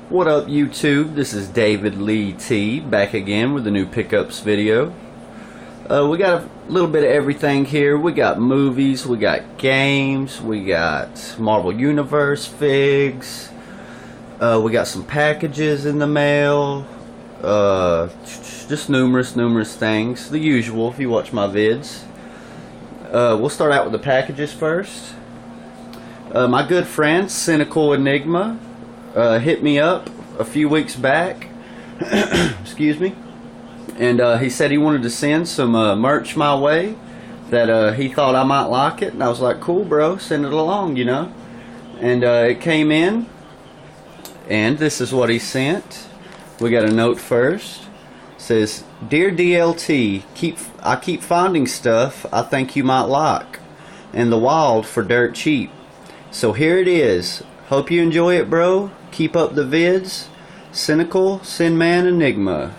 What up YouTube? This is DavidLeeT back again with a new pickups video. We got a little bit of everything here. We got movies, we got games, we got Marvel Universe figs, we got some packages in the mail, just numerous things. The usual if you watch my vids. We'll start out with the packages first. My good friend Cynical Enigma hit me up a few weeks back excuse me, and he said he wanted to send some merch my way that he thought I might like it, and I was like, cool bro, send it along, you know. And it came in, and this is what he sent. We got a note first. It says, "Dear DLT, I keep finding stuff I think you might like in the wild for dirt cheap. So here it is. Hope you enjoy it, bro. Keep up the vids. Cynical Sinman Enigma."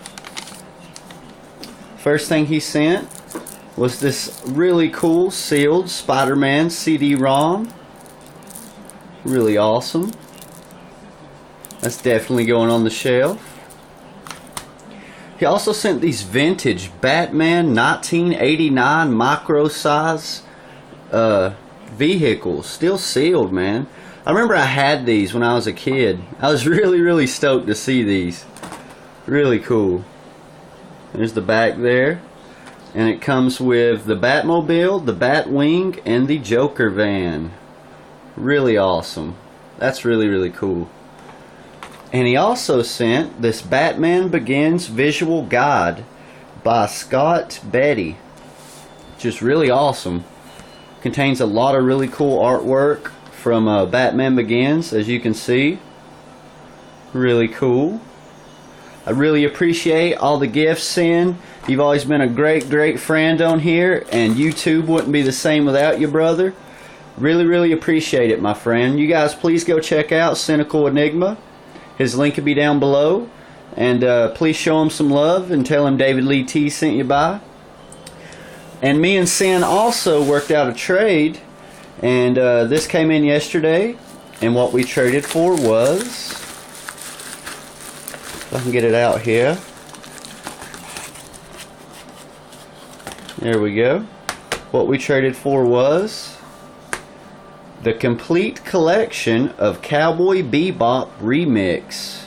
First thing he sent was this really cool sealed Spider-Man CD-ROM. Really awesome. That's definitely going on the shelf. He also sent these vintage Batman 1989 micro size vehicles, still sealed, man. I remember I had these when I was a kid. I was really stoked to see these. Really cool. There's the back there, and it comes with the Batmobile, the Batwing, and the Joker van. Really awesome. That's really cool. And he also sent this Batman Begins visual guide by Scott Beatty, which is really awesome. Contains a lot of really cool artwork from Batman Begins, as you can see. Really cool. I really appreciate all the gifts sent. You've always been a great friend on here, and YouTube wouldn't be the same without you, brother. Really appreciate it, my friend. You guys please go check out Cynical Enigma. His link will be down below, and please show him some love and tell him DavidLeeT sent you by. And me and Sin also worked out a trade, and this came in yesterday, and what we traded for was, if I can get it out here, there we go. What we traded for was the complete collection of Cowboy Bebop Remix.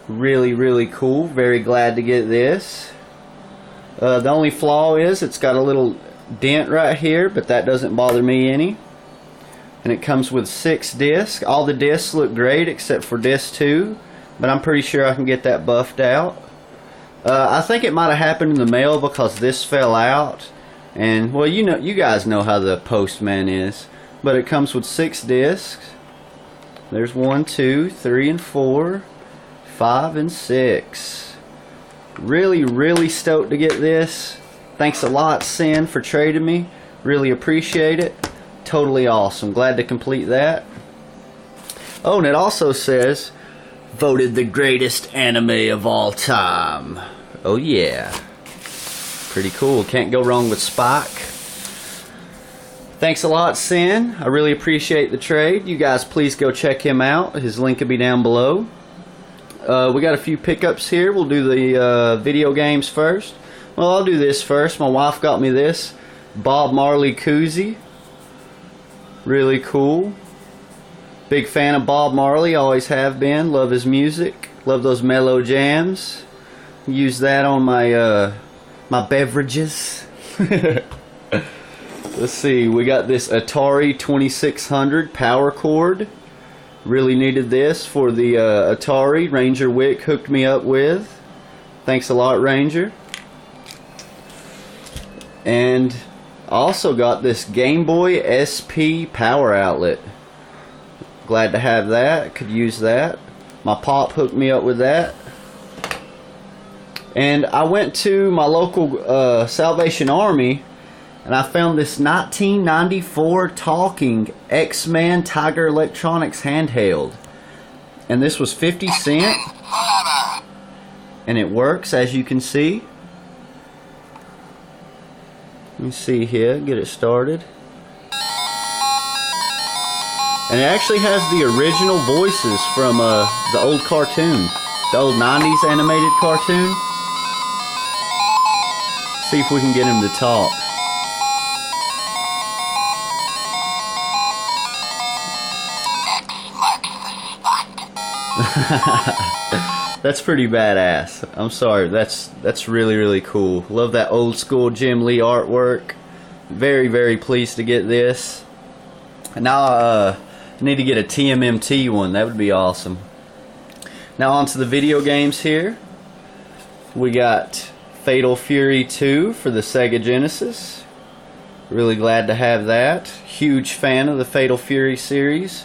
Really cool. Very glad to get this. The only flaw is it's got a little dent right here, but that doesn't bother me any. And it comes with 6 discs. All the discs look great except for disc 2, but I'm pretty sure I can get that buffed out. I think it might have happened in the mail because this fell out, and well, you guys know how the postman is. But it comes with 6 discs. There's 1, 2, 3, and 4, 5, and 6. Really stoked to get this. Thanks a lot, Sin, for trading me. Really appreciate it. Totally awesome. Glad to complete that. Oh, and it also says, voted the greatest anime of all time. Oh yeah. Pretty cool. Can't go wrong with Spike. Thanks a lot, Sin. I really appreciate the trade. You guys please go check him out. His link will be down below. We got a few pickups here. We'll do the video games first. Well, I'll do this first. My wife got me this Bob Marley koozie. Really cool. Big fan of Bob Marley. Always have been. Love his music. Love those mellow jams. Use that on my my beverages. Let's see, we got this Atari 2600 power cord. Really needed this for the Atari. Ranger Wick hooked me up with. Thanks a lot, Ranger. And also got this Game Boy SP power outlet. Glad to have that. Could use that. My pop hooked me up with that. And I went to my local Salvation Army, and I found this 1994 talking X-Man Tiger Electronics handheld. And this was 50 cents. And it works, as you can see. Let me see here, get it started. And it actually has the original voices from the old cartoon, the old 90s animated cartoon. See if we can get him to talk. That's pretty badass. I'm sorry, that's really, really cool. Love that old school Jim Lee artwork. Very, very pleased to get this. Now I need to get a TMNT one. That would be awesome. Now on to the video games here. We got Fatal Fury 2 for the Sega Genesis. Really glad to have that. Huge fan of the Fatal Fury series.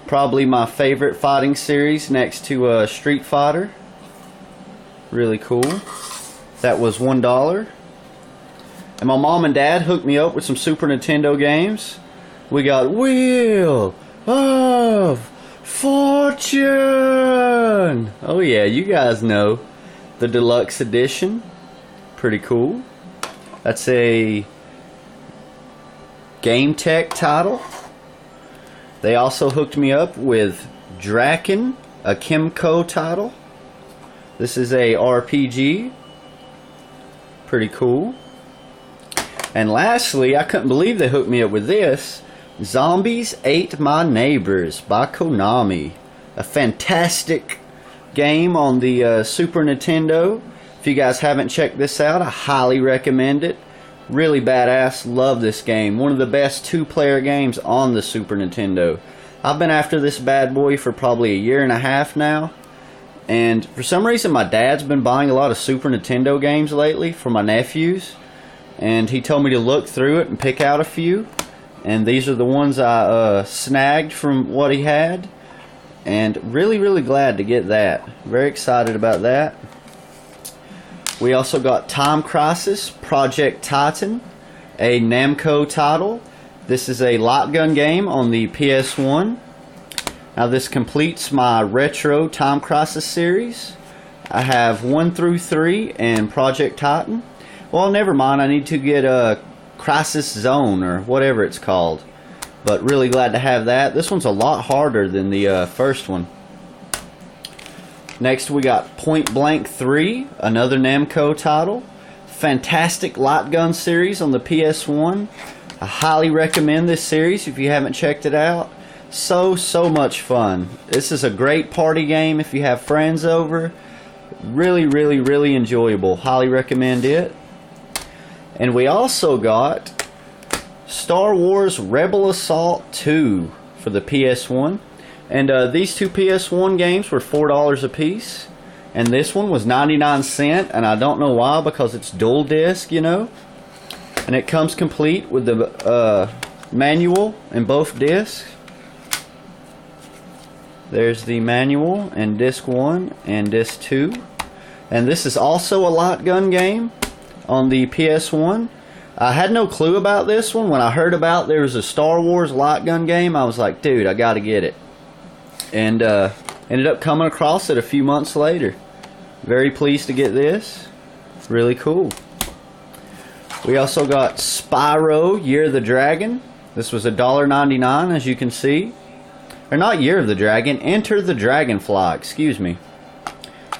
Probably my favorite fighting series next to Street Fighter. Really cool. That was $1. And my mom and dad hooked me up with some Super Nintendo games. We got Wheel of Fortune. Oh yeah, you guys know the deluxe edition. Pretty cool. That's a Game Tech title. They also hooked me up with Draken, a Kimco title. This is a RPG. Pretty cool. And lastly, I couldn't believe they hooked me up with this. Zombies Ate My Neighbors by Konami. A fantastic game on the Super Nintendo. If you guys haven't checked this out, I highly recommend it. Really badass. Love this game. One of the best two-player games on the Super Nintendo. I've been after this bad boy for probably a year and a half now. And for some reason my dad's been buying a lot of Super Nintendo games lately for my nephews. And he told me to look through it and pick out a few. And these are the ones I snagged from what he had. And really, really glad to get that. Very excited about that. We also got Time Crisis Project Titan, a Namco title. This is a light gun game on the PS1. Now this completes my retro Time Crisis series. I have 1 through 3 and Project Titan. Well, never mind, I need to get a Crisis Zone or whatever it's called. But really glad to have that. This one's a lot harder than the first one. Next we got Point Blank 3, another Namco title. Fantastic light gun series on the PS1. I highly recommend this series if you haven't checked it out. So much fun. This is a great party game if you have friends over. Really, really, really enjoyable. Highly recommend it. And we also got Star Wars Rebel Assault 2 for the PS1. And these two PS1 games were $4 a piece. And this one was 99 cents. And I don't know why, because it's dual disc, you know. And it comes complete with the manual in both discs. There's the manual and disc 1 and disc 2. And this is also a light gun game on the PS1. I had no clue about this one. When I heard about there was a Star Wars light gun game, I was like, dude, I gotta get it. And ended up coming across it a few months later. Very pleased to get this. Really cool. We also got Spyro Year of the Dragon. This was $1.99, as you can see. Or not Year of the Dragon, Enter the Dragonfly, excuse me.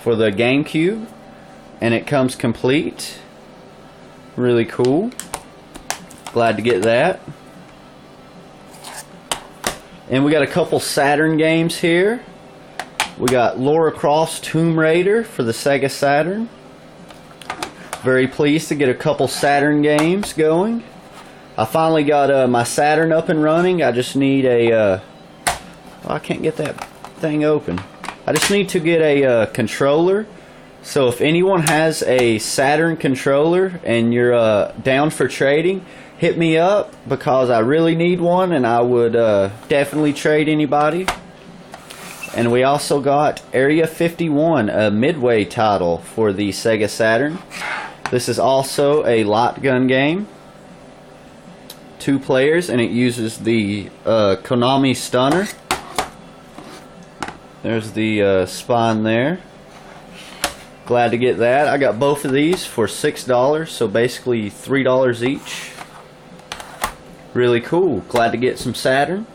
For the GameCube. And it comes complete. Really cool. Glad to get that. And we got a couple Saturn games here. We got Lara Croft's Tomb Raider for the Sega Saturn. Very pleased to get a couple Saturn games going. I finally got my Saturn up and running. I just need a... I can't get that thing open. I just need to get a controller. So if anyone has a Saturn controller and you're down for trading, hit me up, because I really need one and I would definitely trade anybody. And we also got Area 51, a Midway title for the Sega Saturn. This is also a light gun game. 2 players, and it uses the Konami stunner. There's the spine there. Glad to get that. I got both of these for $6, so basically $3 each. Really cool. Glad to get some Saturn.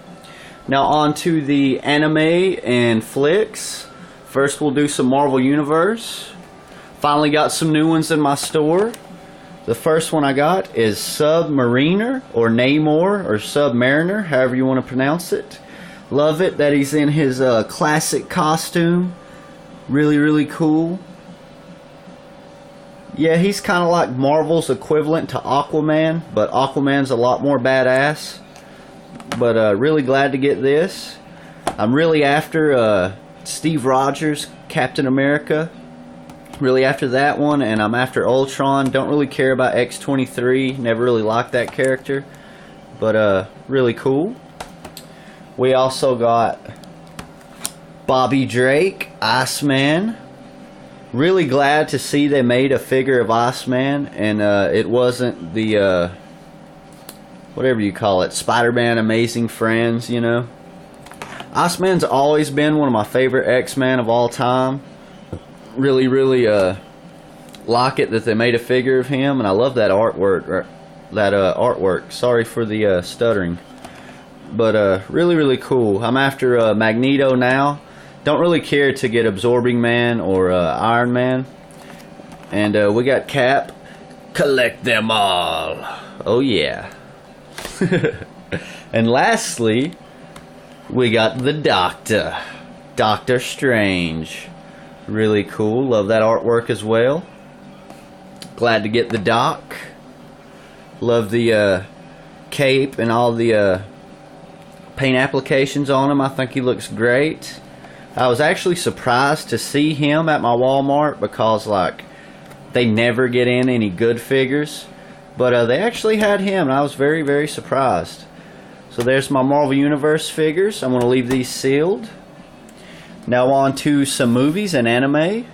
Now on to the anime and flicks. First we'll do some Marvel Universe. Finally got some new ones in my store. The first one I got is Submariner, or Namor, or Submariner, however you want to pronounce it. Love it that he's in his classic costume. Really, really cool. Yeah, he's kind of like Marvel's equivalent to Aquaman, but Aquaman's a lot more badass. But really glad to get this. I'm really after Steve Rogers, Captain America. Really after that one, and I'm after Ultron. Don't really care about X-23. Never really liked that character. But really cool. We also got Bobby Drake, Iceman. Really glad to see they made a figure of Iceman, and it wasn't the whatever you call it, Spider-Man Amazing Friends, you know. Iceman's always been one of my favorite X-Men of all time. Really, really like it that they made a figure of him, and I love that artwork. Artwork. Sorry for the stuttering, but really, really cool. I'm after Magneto now. Don't really care to get Absorbing Man or Iron Man. And we got Cap. Collect them all. Oh yeah. And lastly, we got the Doctor. Doctor Strange. Really cool. Love that artwork as well. Glad to get the Doc. Love the cape and all the paint applications on him. I think he looks great. I was actually surprised to see him at my Walmart because, like, they never get in any good figures. But they actually had him, and I was very, very surprised. So there's my Marvel Universe figures. I'm going to leave these sealed. Now on to some movies and anime.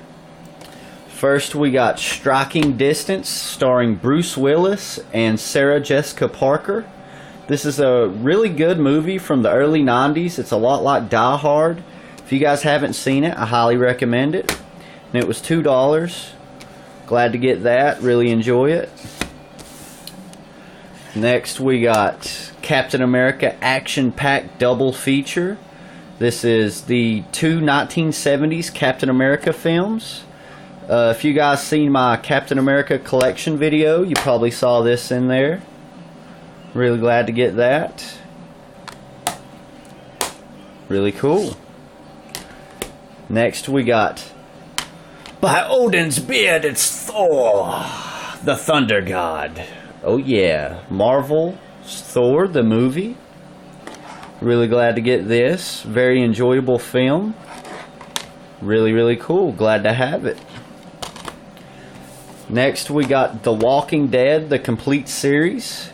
First we got Striking Distance, starring Bruce Willis and Sarah Jessica Parker. This is a really good movie from the early 90s. It's a lot like Die Hard. If you guys haven't seen it, I highly recommend it. And it was $2. Glad to get that. Really enjoy it. Next we got Captain America action-packed double feature. This is the two 1970s Captain America films. If you guys seen my Captain America collection video, you probably saw this in there. Really glad to get that. Really cool. Next we got, by Odin's beard, it's Thor, the Thunder God. Oh yeah, Marvel Thor the movie. Really glad to get this. Very enjoyable film. Really, really cool. Glad to have it. Next we got The Walking Dead, the complete series.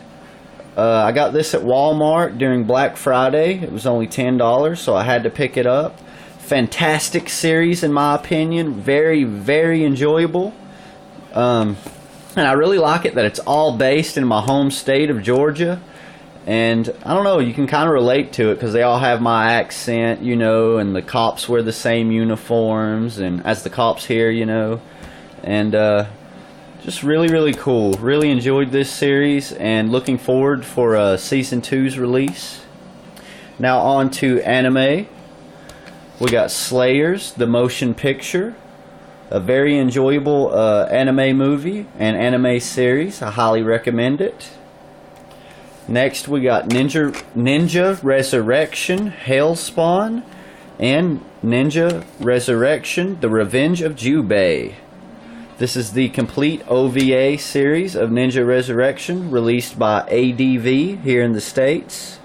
I got this at Walmart during Black Friday. It was only $10, so I had to pick it up. Fantastic series in my opinion. Very, very enjoyable. And I really like it that it's all based in my home state of Georgia. And I don't know, you can kind of relate to it because they all have my accent, you know, and the cops wear the same uniforms and as the cops here, you know. And just really, really cool. Really enjoyed this series and looking forward for Season 2's release. Now on to anime. We got Slayers, the motion picture. A very enjoyable anime movie and anime series. I highly recommend it. Next we got Ninja Resurrection, Hellspawn, and Ninja Resurrection, The Revenge of Jubei. This is the complete OVA series of Ninja Resurrection, released by ADV here in the States.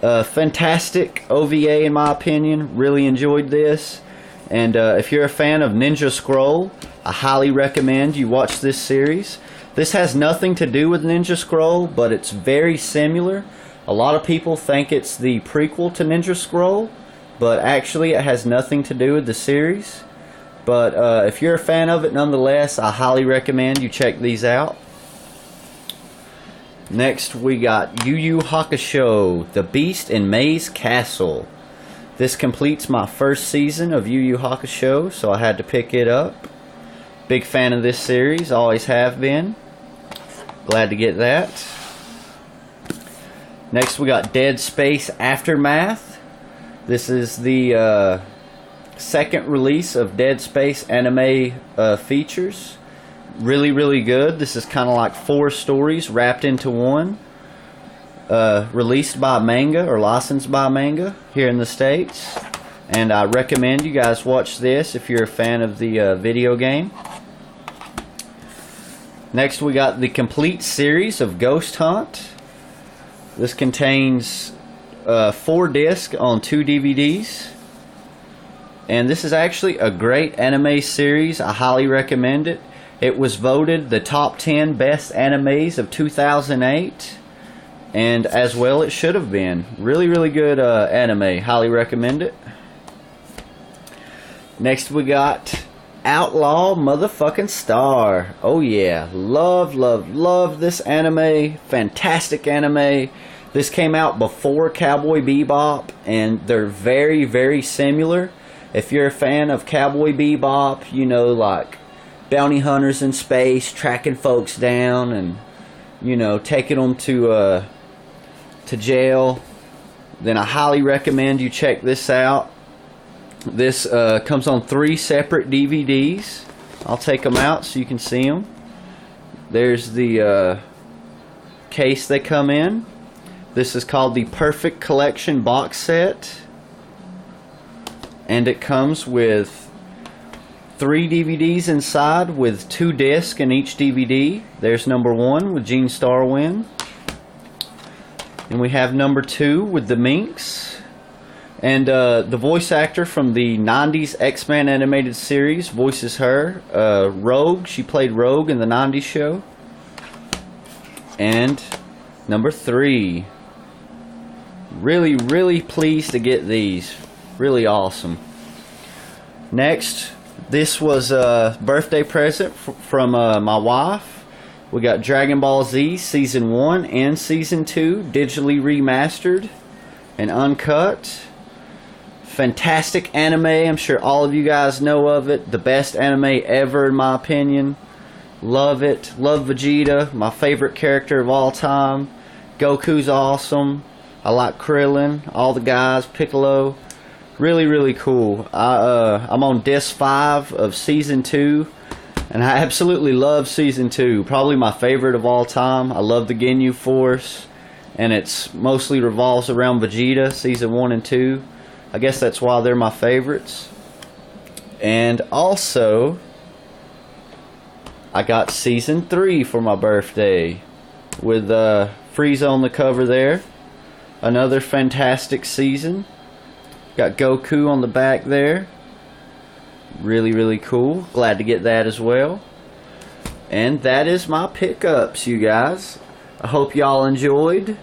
Fantastic OVA in my opinion. Really enjoyed this. And if you're a fan of Ninja Scroll, I highly recommend you watch this series. This has nothing to do with Ninja Scroll, but it's very similar. A lot of people think it's the prequel to Ninja Scroll, but actually it has nothing to do with the series. But if you're a fan of it nonetheless, I highly recommend you check these out. Next we got Yu Yu Hakusho, The Beast in May's Castle. This completes my first season of Yu Yu Hakusho, so I had to pick it up. Big fan of this series, always have been. Glad to get that. Next we got Dead Space Aftermath. This is the second release of Dead Space anime features. Really good. This is kind of like 4 stories wrapped into one. Released by manga, or licensed by manga here in the States. And I recommend you guys watch this if you're a fan of the video game. Next we got the complete series of Ghost Hunt. This contains 4 discs on 2 DVDs. And this is actually a great anime series. I highly recommend it. It was voted the top 10 best animes of 2008. And as well it should have been. Really good anime. Highly recommend it. Next we got Outlaw Motherfucking Star. Oh yeah. Love this anime. Fantastic anime. This came out before Cowboy Bebop, and they're very similar. If you're a fan of Cowboy Bebop, you know, like bounty hunters in space, tracking folks down, and you know, taking them to jail, then I highly recommend you check this out. This comes on 3 separate DVDs. I'll take them out so you can see them. There's the case they come in. This is called the Perfect Collection box set, and it comes with 3 DVDs inside with 2 discs in each DVD. There's number 1 with Gene Starwind, and we have number 2 with the Minx. And the voice actor from the 90s X-Men animated series voices her, Rogue. She played Rogue in the 90s show. And number 3. Really pleased to get these. Really awesome. Next, this was a birthday present from my wife. We got Dragon Ball Z Season 1 and Season 2 digitally remastered and uncut. Fantastic anime. I'm sure all of you guys know of it. The best anime ever in my opinion. Love it. Love Vegeta. My favorite character of all time. Goku's awesome. I like Krillin. All the guys. Piccolo. Really cool. I'm on disc 5 of Season 2. And I absolutely love Season 2. Probably my favorite of all time. I love the Ginyu Force. And it's mostly revolves around Vegeta. Season 1 and 2. I guess that's why they're my favorites. And also, I got Season 3 for my birthday, with Frieza on the cover there. Another fantastic season. Got Goku on the back there. Really cool. Glad to get that as well. And that is my pickups, you guys. I hope y'all enjoyed.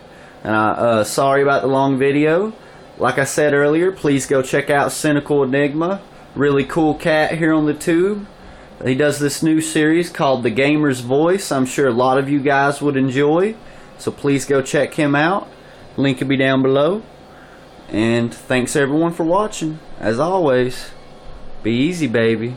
And sorry about the long video. Like I said earlier, please go check out Cynical Enigma. Really cool cat here on the tube. He does this new series called The Gamer's Voice. I'm sure a lot of you guys would enjoy. So please go check him out. Link will be down below. And thanks everyone for watching. As always, be easy, baby.